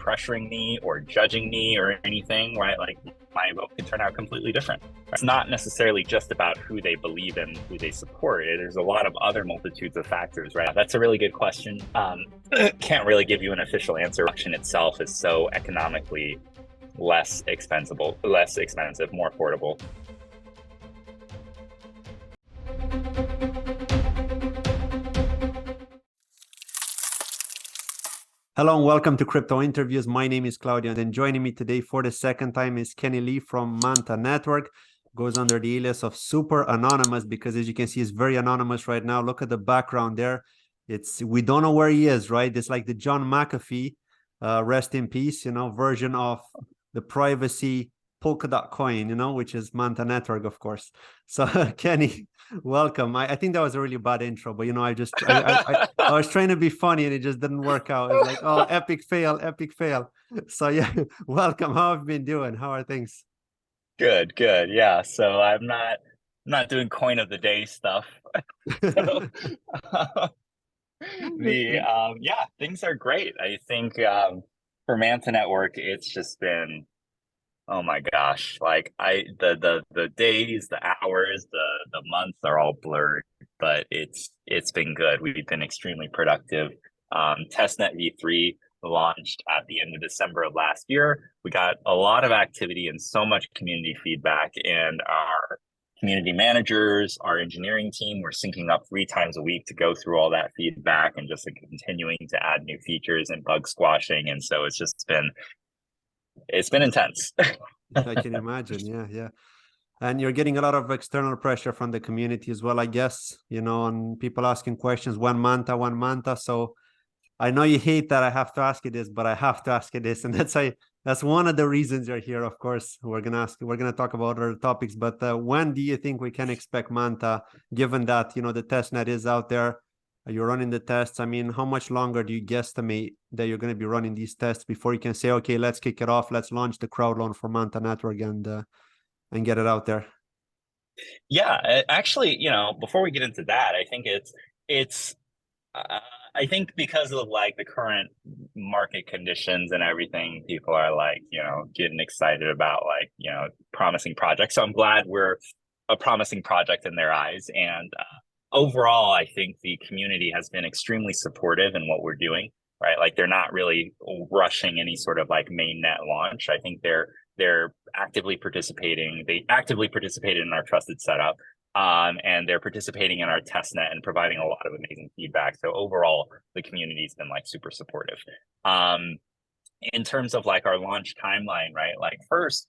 pressuring me or judging me or anything, right? Like my vote could turn out completely different. It's not necessarily just about who they believe in, who they support. There's a lot of other multitudes of factors, right? That's a really good question. Can't really give you an official answer. Auction itself is so economically less expensive, more affordable. Hello and welcome to Crypto Interviews. My name is Claudio, and joining me today for the second time is Kenny Lee from Manta Network. Goes under the alias of Super Anonymous because, as you can see, he's very anonymous right now. Look at the background there. We don't know where he is, right? It's like the John McAfee, rest in peace, version of the privacy Polkadot coin, which is Manta Network, of course. So Kenny, welcome. I think that was a really bad intro, but I was trying to be funny and it just didn't work out. It's like, oh, epic fail, epic fail. So yeah, welcome. How have you been doing? How are things? Good. Yeah. So I'm not doing coin of the day stuff. So, things are great. I think for Manta Network, it's just been, oh my gosh, like the days, the hours, the months are all blurred, but it's been good. We've been extremely productive. Testnet V3 launched at the end of December of last year. We got a lot of activity and so much community feedback, and our community managers, our engineering team, we're syncing up 3 times a week to go through all that feedback and just continuing to add new features and bug squashing. And so it's been intense. I can imagine. Yeah. And you're getting a lot of external pressure from the community as well, I guess, and people asking questions, when Manta. So I know you hate that I have to ask you this, but I have to ask you this. And that's one of the reasons you're here. Of course, we're going to talk about other topics, but when do you think we can expect Manta, given that, the testnet is out there? You're running the tests. I mean, how much longer do you guesstimate that you're going to be running these tests before you can say, okay, let's kick it off. Let's launch the crowd loan for Manta Network and get it out there? Yeah, actually, before we get into that, I think I think because of like the current market conditions and everything, people are like, getting excited about like, promising projects. So I'm glad we're a promising project in their eyes. And overall, I think the community has been extremely supportive in what we're doing, right? Like they're not really rushing any sort of like mainnet launch. I think they're actively participating. They actively participated in our trusted setup. And they're participating in our testnet and providing a lot of amazing feedback. So overall, the community's been like super supportive. In terms of like our launch timeline, right? Like first,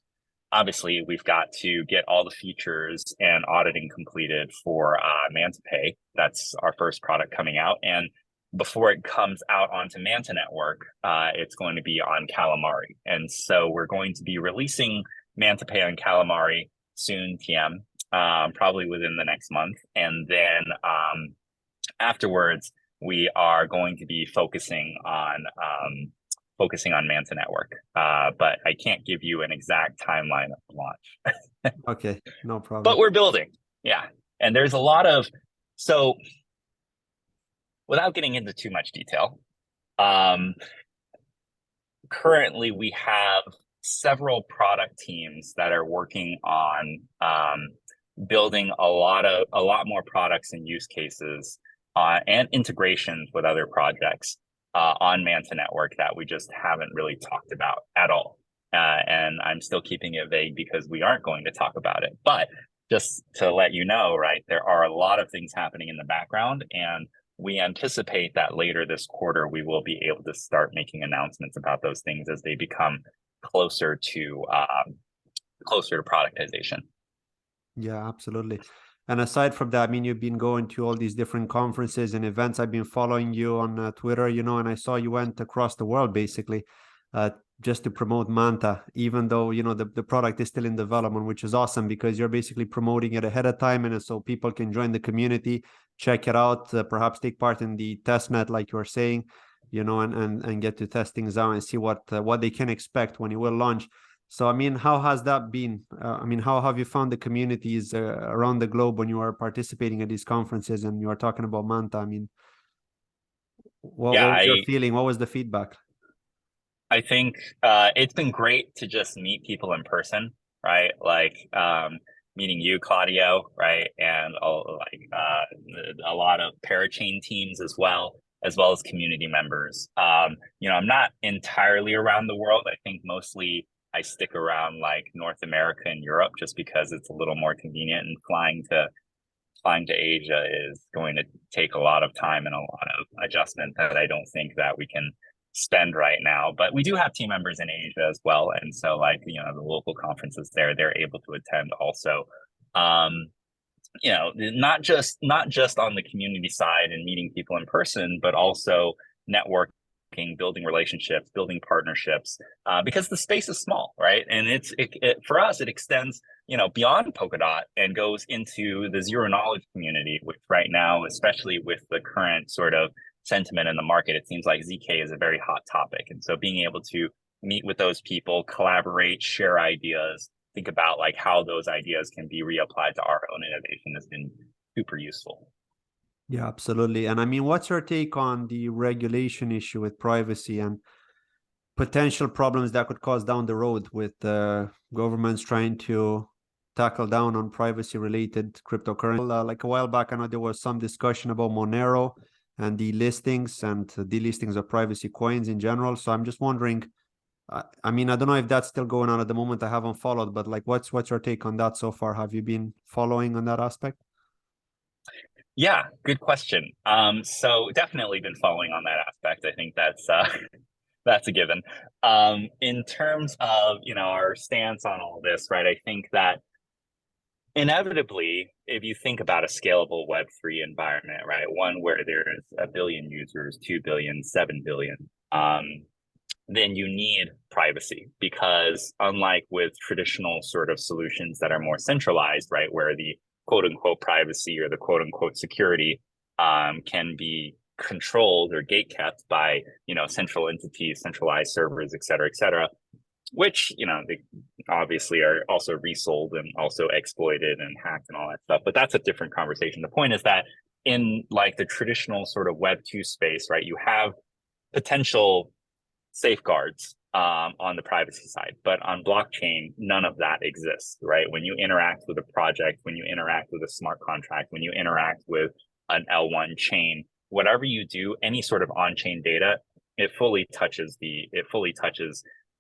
obviously, we've got to get all the features and auditing completed for MantaPay. That's our first product coming out. And before it comes out onto Manta Network, it's going to be on Calamari. And so we're going to be releasing MantaPay on Calamari soon, TM, probably within the next month. And then afterwards, we are going to be focusing on Manta Network. But I can't give you an exact timeline of launch. Okay, no problem. But we're building. Yeah. And there's a lot of, so without getting into too much detail, currently we have several product teams that are working on building a lot more products and use cases and integrations with other projects on Manta Network that we just haven't really talked about at all. And I'm still keeping it vague because we aren't going to talk about it. But just to let you know, right, there are a lot of things happening in the background, and we anticipate that later this quarter, we will be able to start making announcements about those things as they become closer to productization. Yeah, absolutely. And aside from that, I mean, you've been going to all these different conferences and events. I've been following you on Twitter, and I saw you went across the world basically just to promote Manta, even though, the product is still in development, which is awesome because you're basically promoting it ahead of time. And so people can join the community, check it out, perhaps take part in the testnet, like you were saying, and get to test things out and see what they can expect when you will launch. So, I mean, how has that been? How have you found the communities around the globe when you are participating at these conferences and you are talking about Manta? I mean, what was your feeling? What was the feedback? I think it's been great to just meet people in person, right? Like meeting you, Claudio, right? And a lot of parachain teams as well as community members. I'm not entirely around the world. I think mostly I stick around like North America and Europe just because it's a little more convenient, and flying to Asia is going to take a lot of time and a lot of adjustment that I don't think that we can spend right now. But we do have team members in Asia as well. And so like, the local conferences there, they're able to attend also. Um, not just on the community side and meeting people in person, but also networking, building relationships, building partnerships, because the space is small, right? And for us, it extends beyond Polkadot and goes into the zero knowledge community, which right now, especially with the current sort of sentiment in the market, it seems like ZK is a very hot topic. And so being able to meet with those people, collaborate, share ideas, think about like how those ideas can be reapplied to our own innovation has been super useful. Yeah, absolutely. And I mean, what's your take on the regulation issue with privacy and potential problems that could cause down the road with governments trying to tackle down on privacy related cryptocurrency? Like a while back, I know there was some discussion about Monero and delistings and delistings of privacy coins in general. So I'm just wondering, I mean, I don't know if that's still going on at the moment. I haven't followed, but like, what's your take on that so far? Have you been following on that aspect? Yeah, good question. So definitely been following on that aspect. I think that's that's a given. In terms of our stance on all this, right? I think that inevitably, if you think about a scalable Web3 environment, right, one where there's a billion users, 2 billion, 7 billion, then you need privacy, because unlike with traditional sort of solutions that are more centralized, right, where the quote unquote privacy or the quote unquote security can be controlled or gate kept by central entities, centralized servers, et cetera, which they obviously are also resold and also exploited and hacked and all that stuff. But that's a different conversation. The point is that in like the traditional sort of Web2 space, right, you have potential safeguards on the privacy side, but on blockchain, none of that exists, right? When you interact with a project, when you interact with a smart contract, when you interact with an L1 chain, whatever you do, any sort of on-chain data, it fully touches the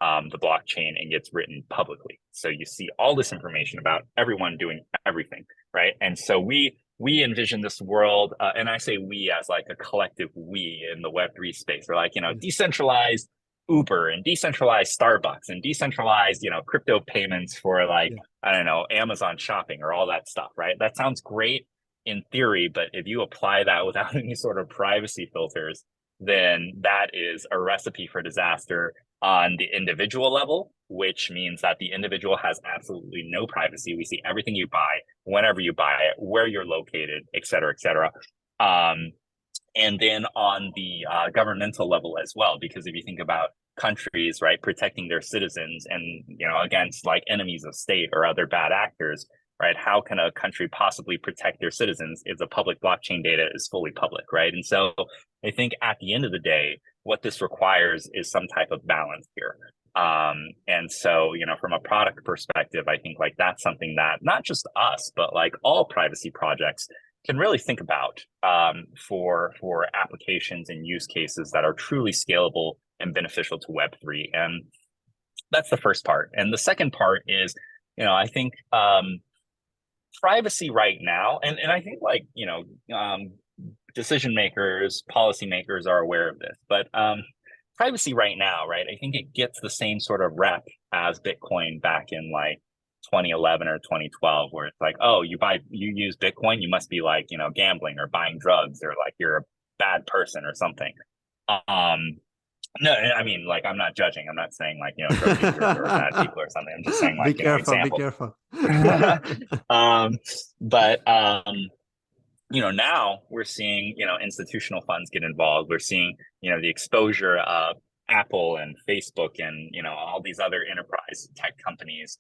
blockchain and gets written publicly. So you see all this information about everyone doing everything, right? And so we envision this world, and I say we as like a collective we in the Web3 space. We're like, decentralized Uber and decentralized Starbucks and decentralized, crypto payments for like, I don't know, Amazon shopping or all that stuff, right? That sounds great in theory, but if you apply that without any sort of privacy filters, then that is a recipe for disaster on the individual level, which means that the individual has absolutely no privacy. We see everything you buy, whenever you buy it, where you're located, et cetera, et cetera. And then on the governmental level as well, because if you think about countries, right, protecting their citizens and, against like enemies of state or other bad actors, right, how can a country possibly protect their citizens if the public blockchain data is fully public, right? And so I think at the end of the day, what this requires is some type of balance here. And so, from a product perspective, I think like that's something that not just us, but like all privacy projects can really think about for applications and use cases that are truly scalable and beneficial to Web3. And that's the first part. And the second part is, I think privacy right now, and I think like, decision makers, policymakers are aware of this, but privacy right now, right, I think it gets the same sort of rep as Bitcoin back in like 2011 or 2012, where it's like, oh, you use Bitcoin, you must be like, gambling or buying drugs, or like you're a bad person or something. No, I mean, like, I'm not judging. I'm not saying like, drug users are bad people or something. I'm just saying like, Be careful, example. be careful. But now we're seeing, institutional funds get involved. We're seeing, the exposure of Apple and Facebook and, all these other enterprise tech companies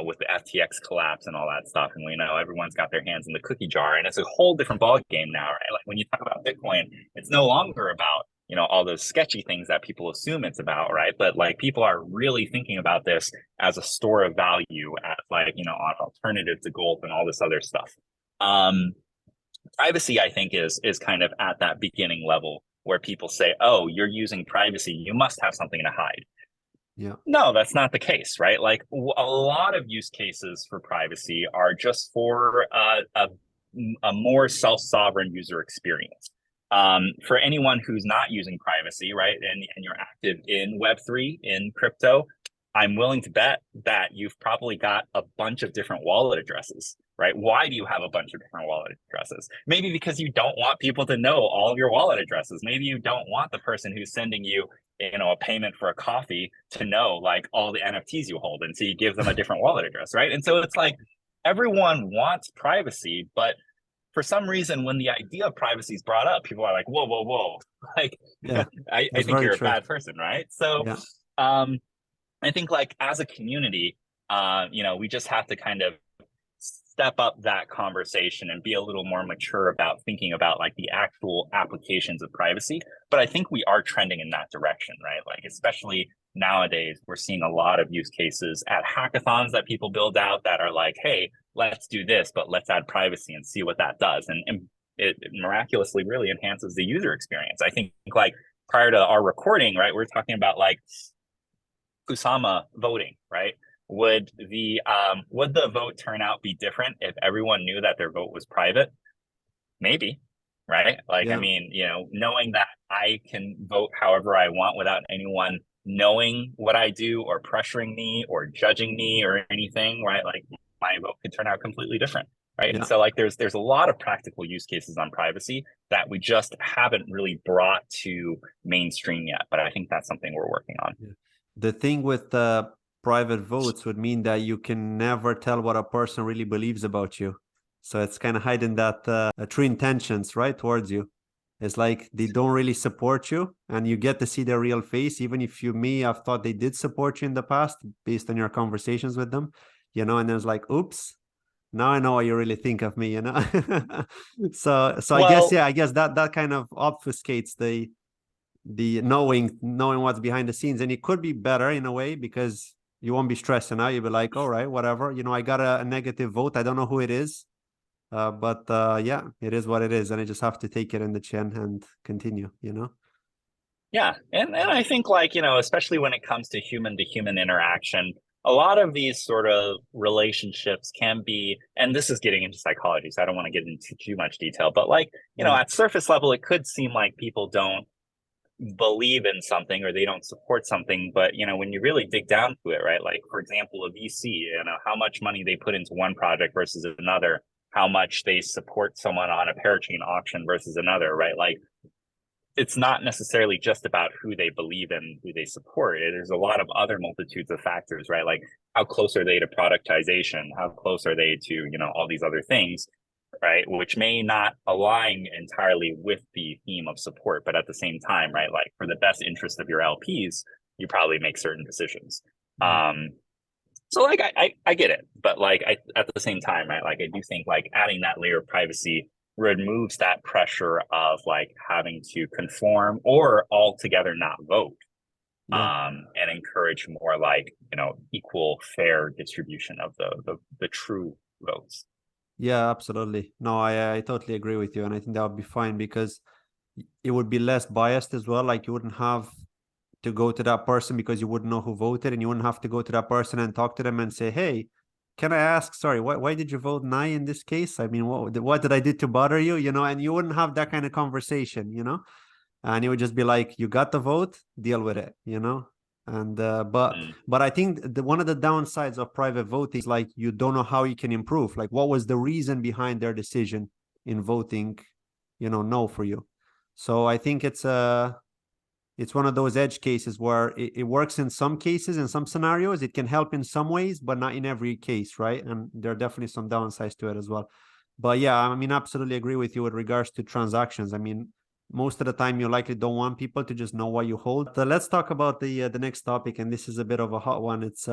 with the FTX collapse and all that stuff. And we know everyone's got their hands in the cookie jar, and it's a whole different ball game now, right? Like when you talk about Bitcoin, it's no longer about all those sketchy things that people assume it's about, right? But like people are really thinking about this as a store of value, at like, an alternative to gold and all this other stuff. Privacy, I think, is kind of at that beginning level where people say, oh, you're using privacy, you must have something to hide. Yeah. No, that's not the case, right? Like a lot of use cases for privacy are just for a more self-sovereign user experience. For anyone who's not using privacy, right, and you're active in Web3, in crypto, I'm willing to bet that you've probably got a bunch of different wallet addresses, right? Why do you have a bunch of different wallet addresses? Maybe because you don't want people to know all of your wallet addresses. Maybe you don't want the person who's sending you, a payment for a coffee to know like all the NFTs you hold. And so you give them a different wallet address, right? And so it's like everyone wants privacy, but for some reason, when the idea of privacy is brought up, people are like, whoa, whoa, whoa. Like, Yeah, I that's think very you're a true. bad person, right? So Yeah. I think like as a community, we just have to kind of step up that conversation and be a little more mature about thinking about like the actual applications of privacy. But I think we are trending in that direction, right? Like, especially nowadays, we're seeing a lot of use cases at hackathons that people build out that are like, hey, let's do this, but let's add privacy and see what that does. And it miraculously really enhances the user experience. I think like prior to our recording, right, we're talking about like kusama voting, right? Would the vote turnout be different if everyone knew that their vote was private? Maybe, right? Like, I Yeah. mean, knowing that I can vote however I want without anyone knowing what I do or pressuring me or judging me or anything, right? Like my vote could turn out completely different. Right. And Yeah. so like there's a lot of practical use cases on privacy that we just haven't really brought to mainstream yet. But I think that's something we're working on. Yeah. The thing with private votes would mean that you can never tell what a person really believes about you. So it's kind of hiding that true intentions, right, towards you. It's like they don't really support you, and you get to see their real face, even if I've thought they did support you in the past based on your conversations with them, and then it's like, oops, now I know what you really think of me. So Well, I guess that kind of obfuscates the knowing what's behind the scenes, and it could be better in a way because you won't be stressing out. You'll be like, all right, whatever, I got a negative vote, I don't know who it is, but yeah, it is what it is, and I just have to take it in the chin and continue. yeah. And I think like, especially when it comes to human interaction, a lot of these sort of relationships can be, and this is getting into psychology, so I don't want to get into too much detail, but like, Yeah. at surface level, it could seem like people don't believe in something or they don't support something, but when you really dig down to it, right, like for example a VC, how much money they put into one project versus another, how much they support someone on a parachain auction versus another, right? Like it's not necessarily just about who they believe in, who they support. There's a lot of other multitudes of factors, right? Like how close are they to productization, how close are they to all these other things, right? Which may not align entirely with the theme of support, but at the same time, right? Like for the best interest of your LPs, you probably make certain decisions. Yeah. So like I get it, but like at the same time, right? Like I do think like adding that layer of privacy removes that pressure of like having to conform or altogether not vote, Yeah. and encourage more like equal fair distribution of the true votes. Yeah, absolutely. No, I totally agree with you, and I think that would be fine because it would be less biased as well. Like you wouldn't have to go to that person because you wouldn't know who voted, and you wouldn't have to go to that person and talk to them and say, hey, can I ask, sorry, why did you vote nay in this case? I mean, what did I do to bother you? And you wouldn't have that kind of conversation. And it would just be like, you got the vote, deal with it. And but I think one of the downsides of private voting is like you don't know how you can improve. Like what was the reason behind their decision in voting, no for you. So I think it's one of those edge cases where it works in some cases, in some scenarios, it can help in some ways, but not in every case, right? And there are definitely some downsides to it as well. But yeah, I mean, absolutely agree with you with regards to transactions. I mean, most of the time you likely don't want people to just know what you hold. So let's talk about the next topic, and this is a bit of a hot one. It's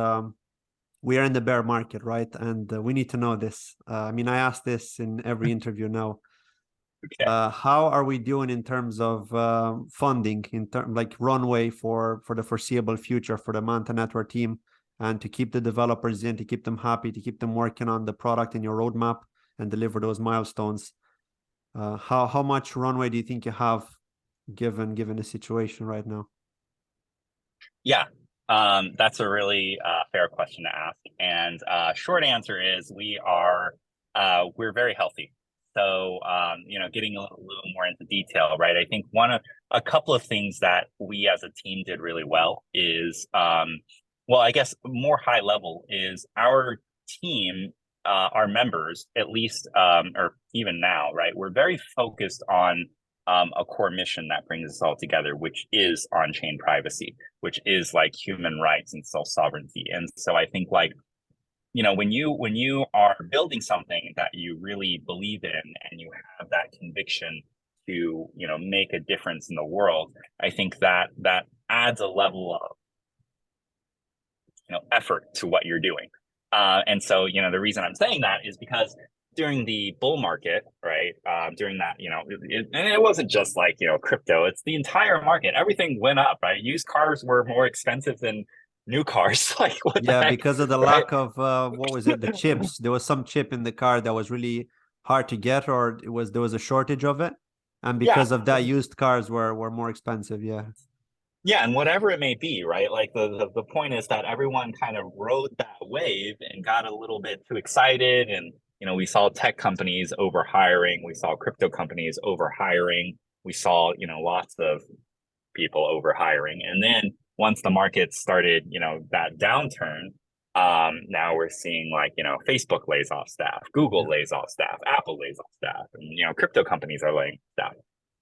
we are in the bear market, right? And we need to know this. I mean, I ask this in every interview now. Okay. How are we doing in terms of funding, in terms like runway for the foreseeable future for the Manta Network team, and to keep the developers in, to keep them happy, to keep them working on the product in your roadmap and deliver those milestones? How much runway do you think you have given the situation right now? Yeah, that's a really fair question to ask. And short answer is we're very healthy. So getting a little more into detail, right? I think a couple of things that we as a team did really well is well, I guess more high level is our team, our members, at least or even now, right? We're very focused on a core mission that brings us all together, which is on-chain privacy, which is like human rights and self-sovereignty. And so I think like, when you are building something that you really believe in and you have that conviction to, make a difference in the world, I think that adds a level of, effort to what you're doing. And so, the reason I'm saying that is because during the bull market, right? During that, and it wasn't just like, crypto, it's the entire market. Everything went up, right? Used cars were more expensive than new cars. Like, what the Yeah, heck? because of the Right? lack of what was it? The chips. There was some chip in the car that was really hard to get, or there was a shortage of it, and Yeah. because of that, used cars were more expensive. Yeah. Yeah, and whatever it may be, right? Like the point is that everyone kind of rode that wave and got a little bit too excited. And, we saw tech companies overhiring, we saw crypto companies overhiring, we saw, lots of people overhiring. And then once the market started, that downturn, now we're seeing like, Facebook lays off staff, Google Yeah. lays off staff, Apple lays off staff, and, crypto companies are laying staff.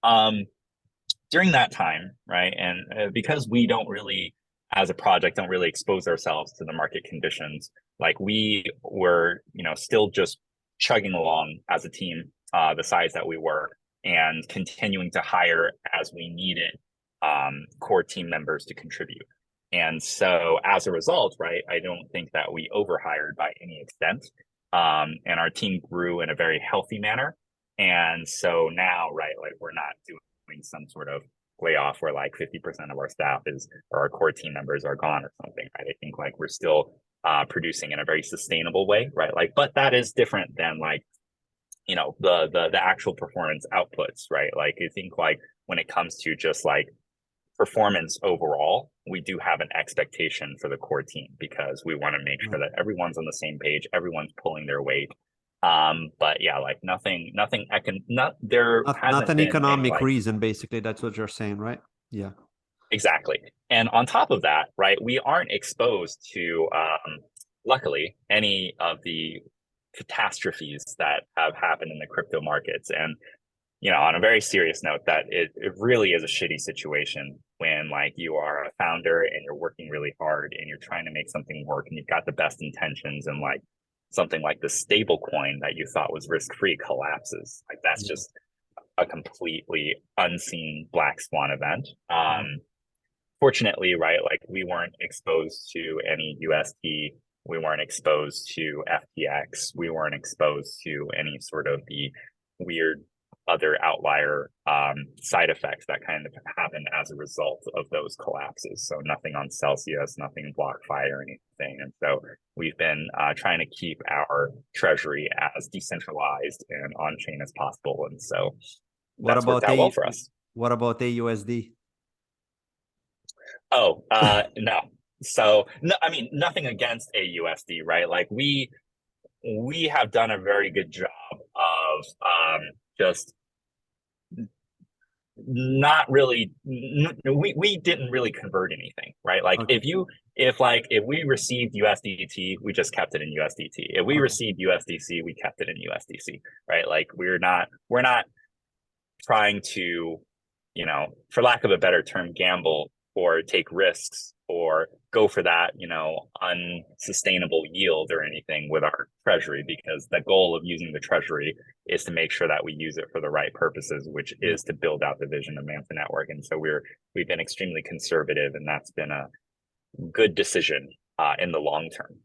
Um, During that time, right? And because we don't really, as a project, don't really expose ourselves to the market conditions, like we were, still just chugging along as a team, the size that we were, and continuing to hire as we needed core team members to contribute. And so as a result, right, I don't think that we overhired by any extent. And our team grew in a very healthy manner. And so now, right, like we're not doing some sort of layoff where like 50% of our staff or our core team members are gone or something, right? I think like we're still producing in a very sustainable way, right? Like, but that is different than like, the actual performance outputs, right? Like I think like when it comes to just like performance overall, we do have an expectation for the core team because we want to make sure that everyone's on the same page, everyone's pulling their weight. But yeah, like nothing there Not hasn't an been any economic like reason, basically. That's what you're saying, right? Yeah. exactly. And on top of that, right, we aren't exposed to luckily any of the catastrophes that have happened in the crypto markets. And on a very serious note, that it really is a shitty situation when like you are a founder and you're working really hard and you're trying to make something work and you've got the best intentions and like something like the stable coin that you thought was risk-free collapses. Like that's just a completely unseen black swan event. Fortunately, right, like we weren't exposed to any UST, we weren't exposed to FTX, we weren't exposed to any sort of the weird other outlier side effects that kind of happen as a result of those collapses. So nothing on Celsius, nothing BlockFi or anything. And so we've been trying to keep our treasury as decentralized and on-chain as possible. And so that's worked out well for us. What about AUSD? Oh, no. So no, I mean, nothing against AUSD, right? Like we have done a very good job of just not really we didn't really convert anything, right? Like Okay. if we received USDT, we just kept it in USDT. If we received USDC, we kept it in USDC, right? Like we're not trying to, for lack of a better term, gamble or take risks or go for that, unsustainable yield or anything with our treasury, because the goal of using the treasury is to make sure that we use it for the right purposes, which is to build out the vision of Manta Network. And so we've been extremely conservative, and that's been a good decision in the long term.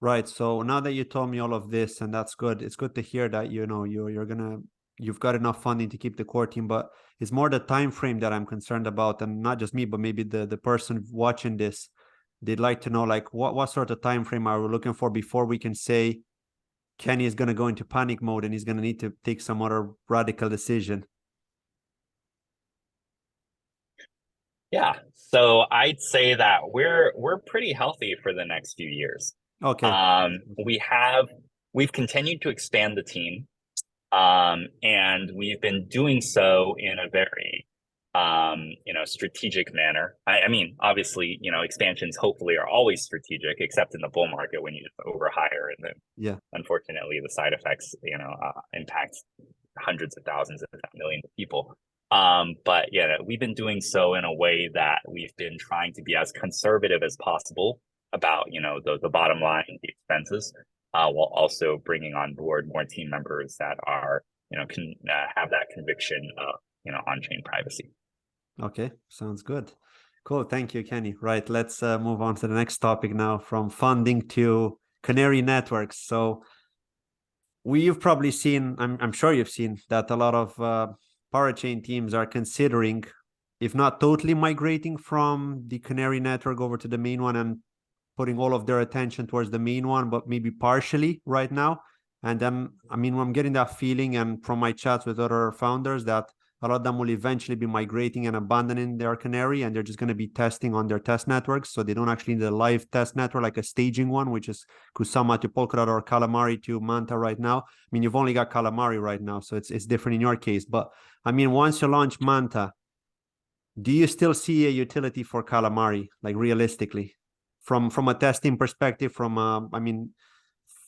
Right. So now that you told me all of this, and that's good. It's good to hear that you're gonna you've got enough funding to keep the core team, but it's more the time frame that I'm concerned about, and not just me, but maybe the person watching this. They'd like to know, like, what sort of time frame are we looking for before we can say Kenny is going to go into panic mode and he's going to need to take some other radical decision? Yeah. So I'd say that we're pretty healthy for the next few years. Okay. We've continued to expand the team. And we've been doing so in a very strategic manner. I mean, obviously, expansions hopefully are always strategic, except in the bull market when you just overhire, and then Yeah. unfortunately the side effects, impact hundreds of thousands, if not millions of people. But yeah, we've been doing so in a way that we've been trying to be as conservative as possible about, the bottom line, the expenses, while also bringing on board more team members that are, can have that conviction of, on-chain privacy. Okay, sounds good. Cool. Thank you, Kenny. Right, let's move on to the next topic now, from funding to canary networks. So you've probably seen, I'm sure you've seen that a lot of parachain teams are considering, if not totally migrating from the canary network over to the main one and putting all of their attention towards the main one, but maybe partially right now. And then, I mean, I'm getting that feeling, and from my chats with other founders, that a lot of them will eventually be migrating and abandoning their canary, and they're just going to be testing on their test networks. So they don't actually need a live test network like a staging one, which is Kusama to Polkadot or Calamari to Manta right now. I mean, you've only got Calamari right now, so it's different in your case. But I mean, once you launch Manta, do you still see a utility for Calamari, like realistically, from a testing perspective? I mean,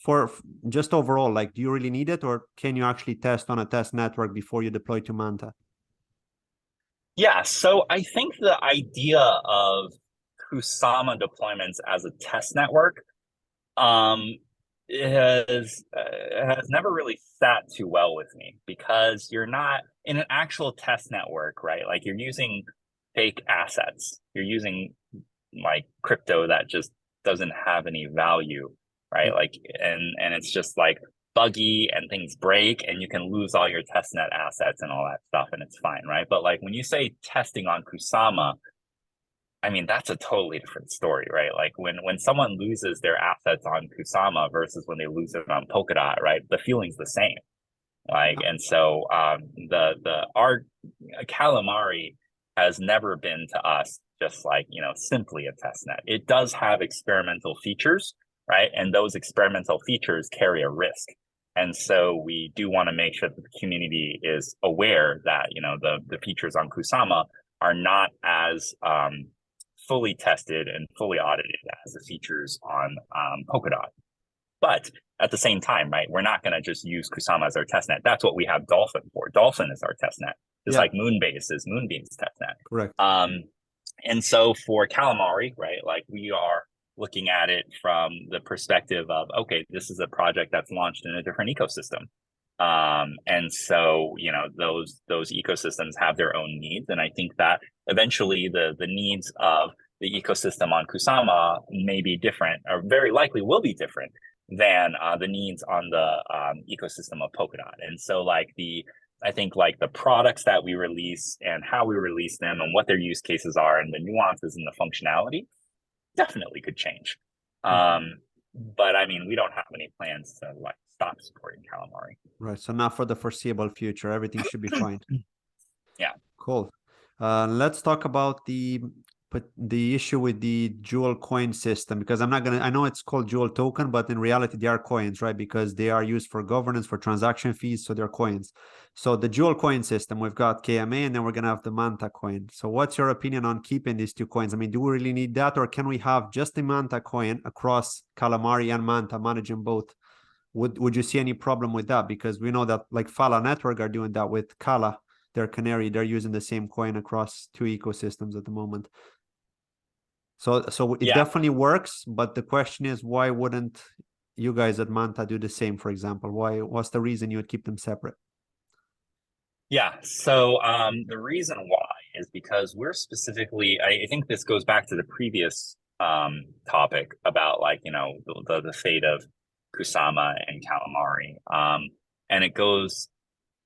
for just overall, like, do you really need it, or can you actually test on a test network before you deploy to Manta? Yeah, so I think the idea of Kusama deployments as a test network, um, has never really sat too well with me, because you're not in an actual test network, right? Like, you're using fake assets. You're using like crypto that just doesn't have any value, right? Yeah. Like, and it's just like buggy, and things break, and you can lose all your testnet assets and all that stuff, and it's fine, right? But like, when you say testing on Kusama, I mean, that's a totally different story, right? Like, when someone loses their assets on Kusama versus when they lose it on Polkadot, right? The feeling's the same. Like, and so our Calamari has never been to us just like, simply a test net. It does have experimental features, right? And those experimental features carry a risk. And so we do want to make sure that the community is aware that, the features on Kusama are not as fully tested and fully audited as the features on Polkadot. But at the same time, right, we're not going to just use Kusama as our testnet. That's what we have Dolphin for. Dolphin is our testnet, just Yeah, like Moonbase is Moonbeam's testnet. correct. And so for Calamari, right, like, we are looking at it from the perspective of, okay, this is a project that's launched in a different ecosystem. And so, those ecosystems have their own needs. And I think that eventually the needs of the ecosystem on Kusama may be different, or very likely will be different than the needs on the ecosystem of Polkadot. And so, like, I think, like, the products that we release and how we release them and what their use cases are and the nuances and the functionality definitely could change. But I mean, we don't have any plans to like stop supporting Calamari. Right. So now for the foreseeable future, everything should be fine. Yeah. Cool. Let's talk about the issue with the dual coin system, because I know it's called dual token, but in reality they are coins, right? Because they are used for governance, for transaction fees, so they're coins. So the dual coin system, we've got KMA, and then we're gonna have the Manta coin. So what's your opinion on keeping these two coins? I mean, do we really need that, or can we have just the Manta coin across Calamari and Manta, managing both? Would you see any problem with that? Because we know that, like, Fala Network are doing that with Kala, their canary. They're using the same coin across two ecosystems at the moment. So it Yeah. definitely works, but the question is, why wouldn't you guys at Manta do the same, for example? What's the reason you would keep them separate? Yeah. So the reason why is because we're specifically, I think this goes back to the previous topic about, like, the fate of Kusama and Calamari. And it goes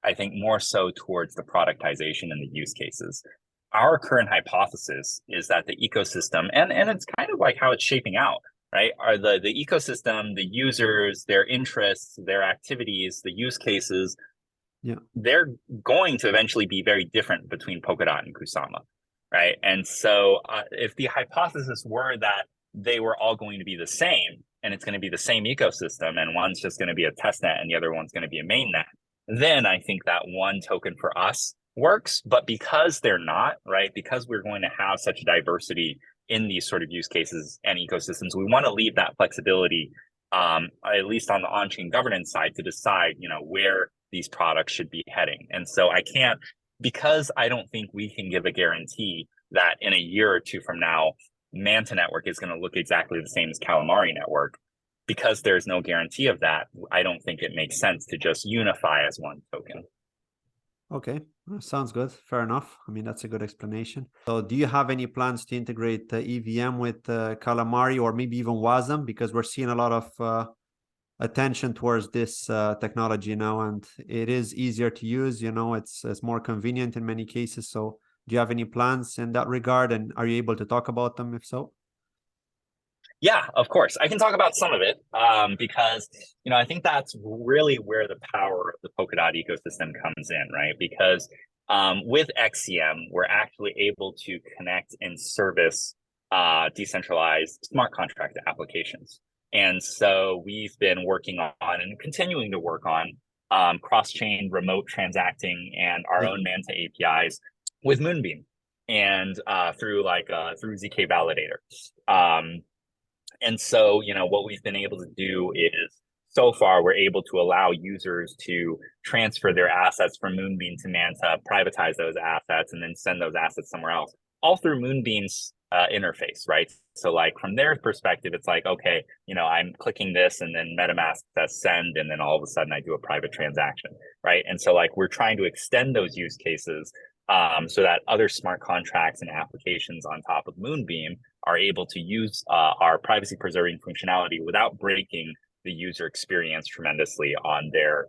I think more so towards the productization and the use cases. Our current hypothesis is that the ecosystem, and it's kind of like how it's shaping out, right? Are the ecosystem, the users, their interests, their activities, the use cases, Yeah. they're going to eventually be very different between Polkadot and Kusama, right? And so if the hypothesis were that they were all going to be the same, and it's going to be the same ecosystem, and one's just going to be a testnet and the other one's going to be a mainnet, then I think that one token for us works. But because they're not, right, because we're going to have such diversity in these sort of use cases and ecosystems, we want to leave that flexibility, at least on the on-chain governance side, to decide, where these products should be heading. And so I can't, because I don't think we can give a guarantee that in a year or two from now, Manta Network is going to look exactly the same as Calamari Network. Because there's no guarantee of that, I don't think it makes sense to just unify as one token. Okay, sounds good. Fair enough. I mean, that's a good explanation. So do you have any plans to integrate EVM with Calamari or maybe even WASM? Because we're seeing a lot of attention towards this technology now, and it is easier to use. It's more convenient in many cases. So do you have any plans in that regard, and are you able to talk about them if so? Yeah, of course. I can talk about some of it because, I think that's really where the power of the Polkadot ecosystem comes in, right? Because with XCM, we're actually able to connect and service decentralized smart contract applications. And so we've been working on and continuing to work on cross-chain remote transacting and our own Manta APIs with Moonbeam and through ZK Validator. And so, what we've been able to do is, so far, we're able to allow users to transfer their assets from Moonbeam to Manta, privatize those assets, and then send those assets somewhere else, all through Moonbeam's interface, right? So, from their perspective, it's like, okay, I'm clicking this, and then MetaMask says send, and then all of a sudden I do a private transaction, right? And so, we're trying to extend those use cases so that other smart contracts and applications on top of Moonbeam are able to use our privacy preserving functionality without breaking the user experience tremendously on their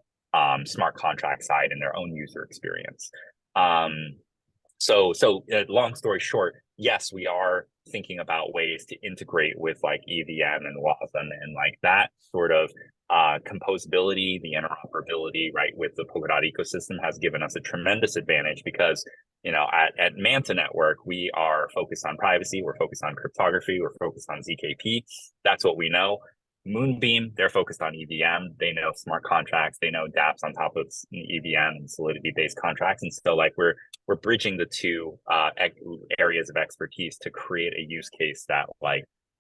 smart contract side and their own user experience. So long story short, yes, we are thinking about ways to integrate with EVM and WASM and that sort of composability, the interoperability, right, with the Polkadot ecosystem has given us a tremendous advantage because, at Manta Network, we are focused on privacy, we're focused on cryptography, we're focused on ZKP. That's what we know. Moonbeam, they're focused on EVM. They know smart contracts. They know dApps on top of EVM and Solidity-based contracts. And so, we're bridging the two areas of expertise to create a use case that,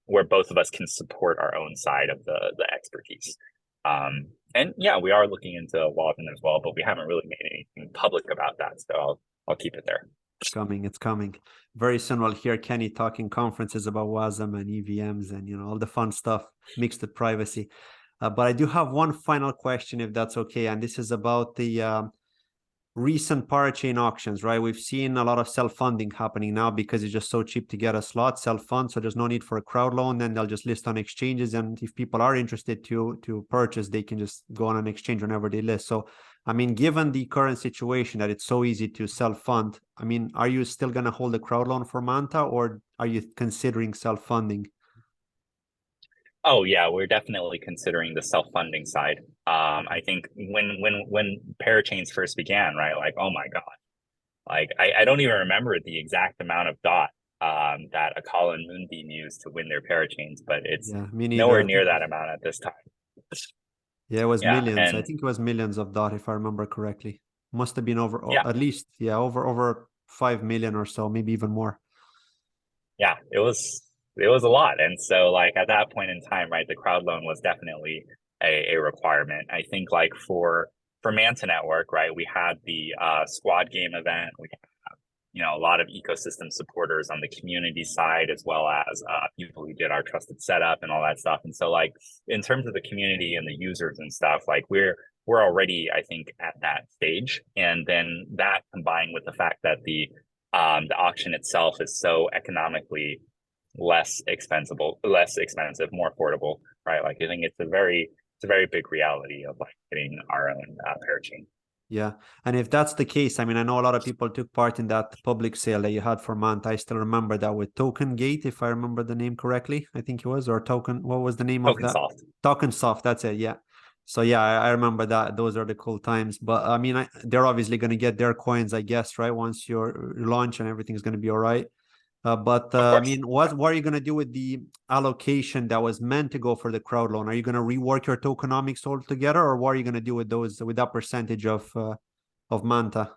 where both of us can support our own side of the expertise. And yeah, we are looking into WASM as well, but we haven't really made anything public about that. So I'll keep it there. It's coming. Very soon we'll hear Kenny talking conferences about WASM and EVMs and all the fun stuff mixed with privacy. But I do have one final question, if that's okay. And this is about the recent parachain auctions, right? We've seen a lot of self-funding happening now because it's just so cheap to get a slot, self-fund. So there's no need for a crowd loan. Then they'll just list on exchanges. And if people are interested to purchase, they can just go on an exchange whenever they list. So, I mean, given the current situation that it's so easy to self-fund, I mean, are you still going to hold a crowd loan for Manta, or are you considering self-funding? Oh yeah, we're definitely considering the self-funding side. I think when parachains first began, right? Oh my God, I don't even remember the exact amount of DOT that Akala and Moonbeam used to win their parachains, but it's nowhere near that amount at this time. Yeah, it was millions. I think it was millions of DOT, if I remember correctly. Must have been over at least, over 5 million or so, maybe even more. Yeah, it was a lot. And so at that point in time, right, the crowd loan was definitely a requirement. I think for Manta Network, right, we had the squad game event. We had a lot of ecosystem supporters on the community side, as well as people who did our trusted setup and all that stuff. And so in terms of the community and the users and stuff, we're already, I think, at that stage. And then that combined with the fact that the auction itself is so economically less expensive, more affordable, right? I think it's a very big reality of getting our own parachain. Yeah. And if that's the case, I mean, I know a lot of people took part in that public sale that you had for Manta. I still remember that with Token Gate, if I remember the name correctly, I think it was, or Token, what was the name of Token that? soft. Token Soft, that's it. Yeah. So yeah, I remember that. Those are the cool times. But I mean, they're obviously going to get their coins, I guess, right? Once you're launch and everything's going to be all right. But Of I course. mean, what are you going to do with the allocation that was meant to go for the crowd loan? Are you going to rework your tokenomics altogether, or what are you going to do with those, with that percentage of Manta?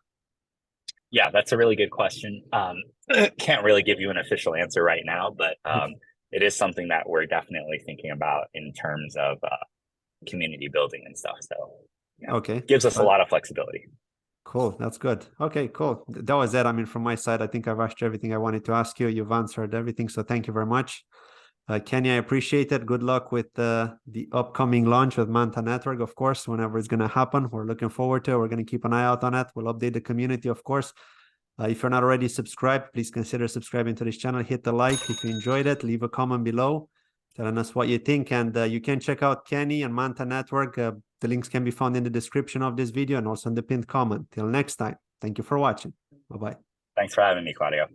Yeah, that's a really good question. Can't really give you an official answer right now, but it is something that we're definitely thinking about in terms of community building and stuff. So yeah, Okay. gives us a lot of flexibility. Cool. That's good. Okay, cool. That was it. I mean, from my side, I think I've asked you everything I wanted to ask you. You've answered everything. So thank you very much. Kenny, I appreciate it. Good luck with the upcoming launch with Manta Network, of course, whenever it's going to happen. We're looking forward to it. We're going to keep an eye out on it. We'll update the community, of course. If you're not already subscribed, please consider subscribing to this channel. Hit the like if you enjoyed it. Leave a comment below telling us what you think. And you can check out Kenny and Manta Network. The links can be found in the description of this video and also in the pinned comment. Till next time, thank you for watching. Bye-bye. Thanks for having me, Claudio.